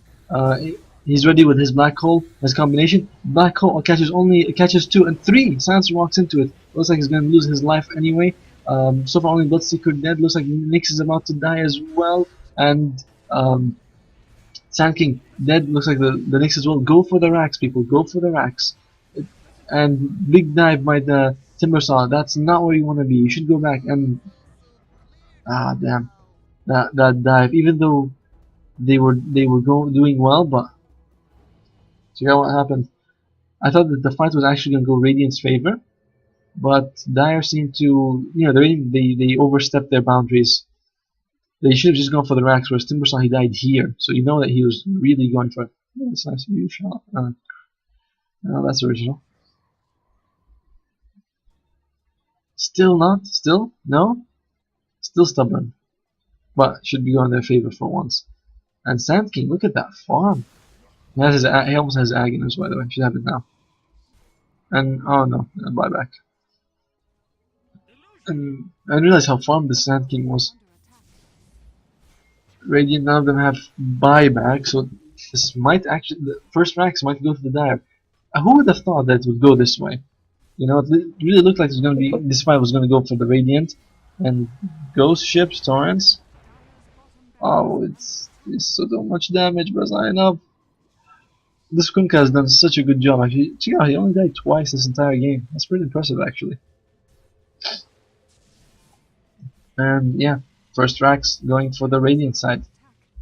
he's ready with his black hole, his combination. Black hole catches 2 and 3. Silencer walks into it. Looks like he's gonna lose his life anyway. So far only Bloodseeker dead. Looks like Nyx is about to die as well, and Sand King dead. Looks like the Nyx as well. Go for the racks, people. Go for the racks. And big dive by the Timbersaw. That's not where you want to be. You should go back. And damn, that dive. Even though they were doing well, but check out what happened. I thought that the fight was actually gonna go Radiant's favor, but Dire seemed to they overstepped their boundaries. They should have just gone for the racks, whereas Timbersaw, he died here. So you know that he was really going for it. Oh, that's nice of you, shot. No, that's original. Still not? Still? No? Still stubborn. But should be going in their favor for once. And Sand King, look at that farm. He almost has Aghanim's, by the way. Should have it now. And, oh no, buyback. And I realized how farmed the Sand King was. Radiant, none of them have buyback, so this might actually, the first racks might go to the Dire. Who would have thought that it would go this way? It really looked like this fight was going to go for the Radiant and Ghost Ships, Torrents. Oh, it's so much damage, but I know this Kunkka has done such a good job. Actually, check out, he only died twice this entire game. That's pretty impressive, actually. And yeah. First racks going for the Radiant side.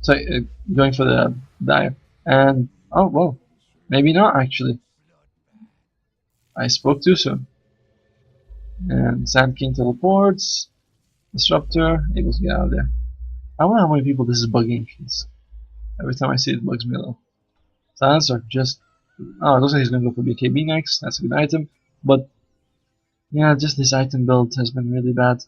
Sorry, going for the Dire. And, oh, well, maybe not actually. I spoke too soon. And Sand King teleports. Disruptor, able to get out of there. I wonder how many people this is bugging. Every time I see it, bugs me a little. Silencer, just. Oh, it looks like he's gonna go for BKB next. That's a good item. But, yeah, just this item build has been really bad.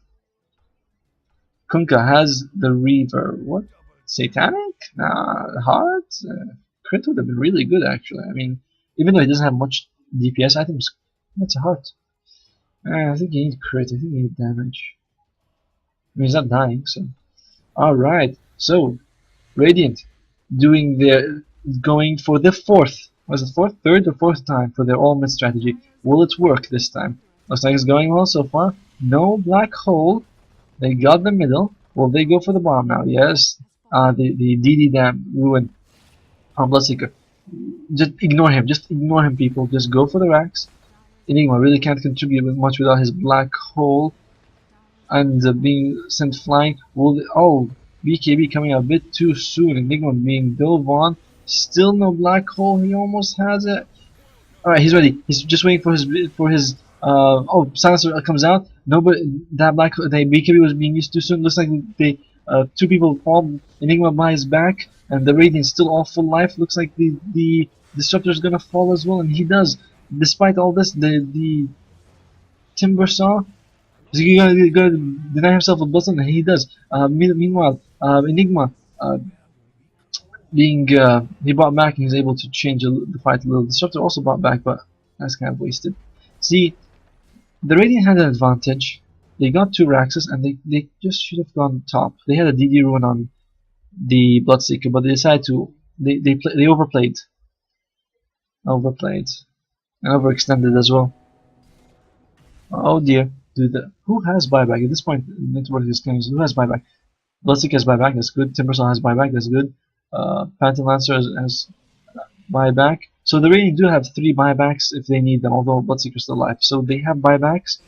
Kunkka has the Reaver. What? Satanic? Nah, Heart? Crit would have been really good, actually. I mean, even though he doesn't have much DPS items, that's a Heart. I think he needs crit. I think he needs damage. I mean, he's not dying, so. Alright, so, Radiant going for the 4th Was it fourth, third, or fourth time for their all-mid strategy? Will it work this time? Looks like it's going well so far. No black hole. They got the middle. Will they go for the bomb now? Yes. The DD Dam ruin on Bloodseeker. Just ignore him. Just ignore him, people. Just go for the racks. Enigma really can't contribute much without his black hole and being sent flying. Oh, BKB coming a bit too soon. Enigma being dove on. Still no black hole. He almost has it. All right, he's ready. He's just waiting for his. Oh, silencer comes out. Nobody. That black. The BKB was being used too soon. Looks like they. Two people fall. Enigma by his back, and the Radiant's still all full life. Looks like the Disruptor is gonna fall as well, and he does. Despite all this, the Timber Saw is he gonna deny himself a blessing, and he does. Meanwhile, Enigma he bought back and he's able to change the fight a little. Disruptor also bought back, but that's kind of wasted. See, the Radiant had an advantage. They got 2 Raxes and they just should have gone top. They had a DD ruin on the Bloodseeker, but they decided to they overplayed and overextended as well. Oh dear, who has buyback at this point? Network is games. Who has buyback? Bloodseeker has buyback. That's good. Timbersaw has buyback. That's good. Phantom Lancer has buyback. So the Radiant do have 3 buybacks if they need them, although Bloodseeker is still alive. So they have buybacks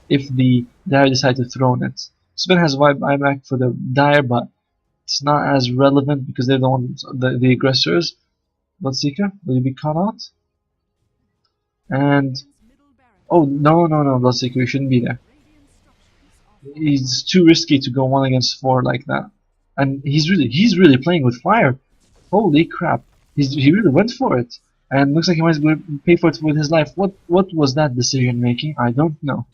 if the Dire decide to throw on it. Sven has buyback for the Dire, but it's not as relevant because they're the ones, the aggressors. Bloodseeker, will you be caught out? And oh no, Bloodseeker, you shouldn't be there. He's too risky to go 1 against 4 like that. And he's really playing with fire. Holy crap! He really went for it, and looks like he might pay for it with his life. What was that decision making? I don't know.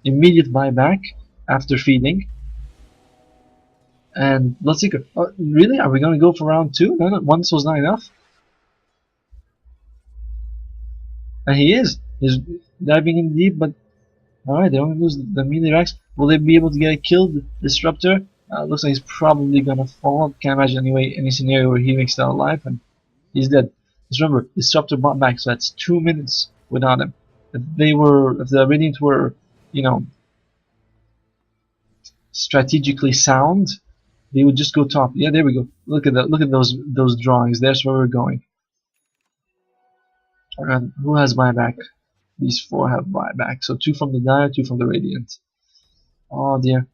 Immediate buyback after feeding. And Bloodseeker, really? Are we gonna go for round 2? No, once was not enough. And he's diving in deep, but alright, they only lose the melee racks. Will they be able to get a kill? Disruptor looks like he's probably gonna fall. Can't imagine any scenario where he makes it out alive, and he's dead. Just remember, Disruptor bought back, so that's 2 minutes without him. If the Radiant were, you know, strategically sound, they would just go top. Yeah, there we go. Look at that. Look at those drawings. There's where we're going. And who has buyback? These 4 have buyback. So 2 from the Dire, 2 from the Radiant. Oh dear.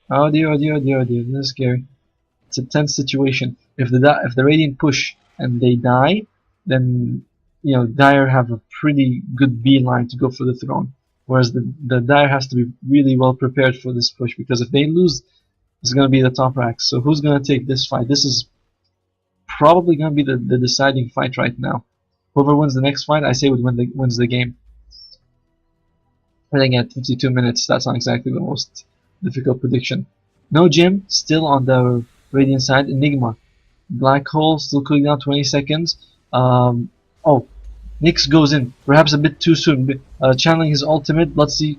Oh dear, oh dear, oh dear, oh dear. This is scary. It's a tense situation. If the Radiant push and they die, then you know Dire have a pretty good beeline to go for the throne. Whereas the Dire has to be really well prepared for this push, because if they lose, it's gonna be the top racks. So who's gonna take this fight? This is probably gonna be the deciding fight right now. Whoever wins the next fight, I say wins the game. I think at 52 minutes, that's not exactly the most difficult prediction. No Jim, still on the Radiant side. Enigma, Black Hole, still cooling down 20 seconds. Oh, Nyx goes in, perhaps a bit too soon. Channeling his ultimate. Let's see,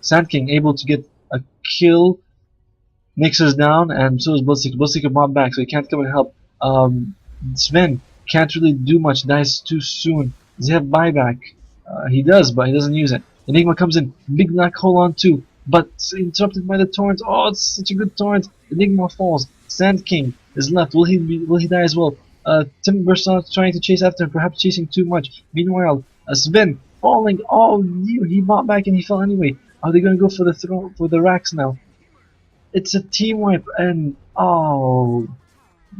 Sand King able to get a kill. Nyx is down, and so is Bloodseeker. Bloodseeker bought back, so he can't come and help. Sven can't really do much, dies too soon. Does he have buyback? He does, but he doesn't use it. Enigma comes in, big black hole on 2, but interrupted by the torrent. Oh, it's such a good torrent. Enigma falls. Sand King is left. Will he die as well? Timbersaw trying to chase after him, perhaps chasing too much. Meanwhile, Sven falling. Oh, he bought back and he fell anyway. Are they going to go for the racks now? It's a team wipe, and oh,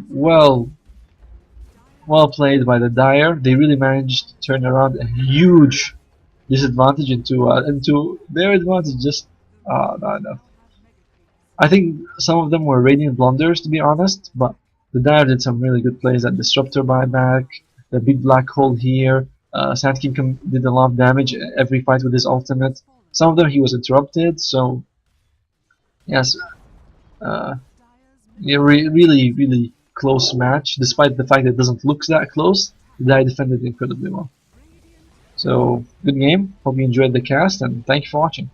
well played by the Dire. They really managed to turn around a huge disadvantage into their advantage. Just not enough. I think some of them were Radiant blunders, to be honest, but the Dire did some really good plays. That Disruptor buyback, the big black hole here. Sand King did a lot of damage every fight with his ultimate. Some of them he was interrupted, so yes, yeah, really close match. Despite the fact that it doesn't look that close, the Dire defended incredibly well. So good game. Hope you enjoyed the cast, and thank you for watching.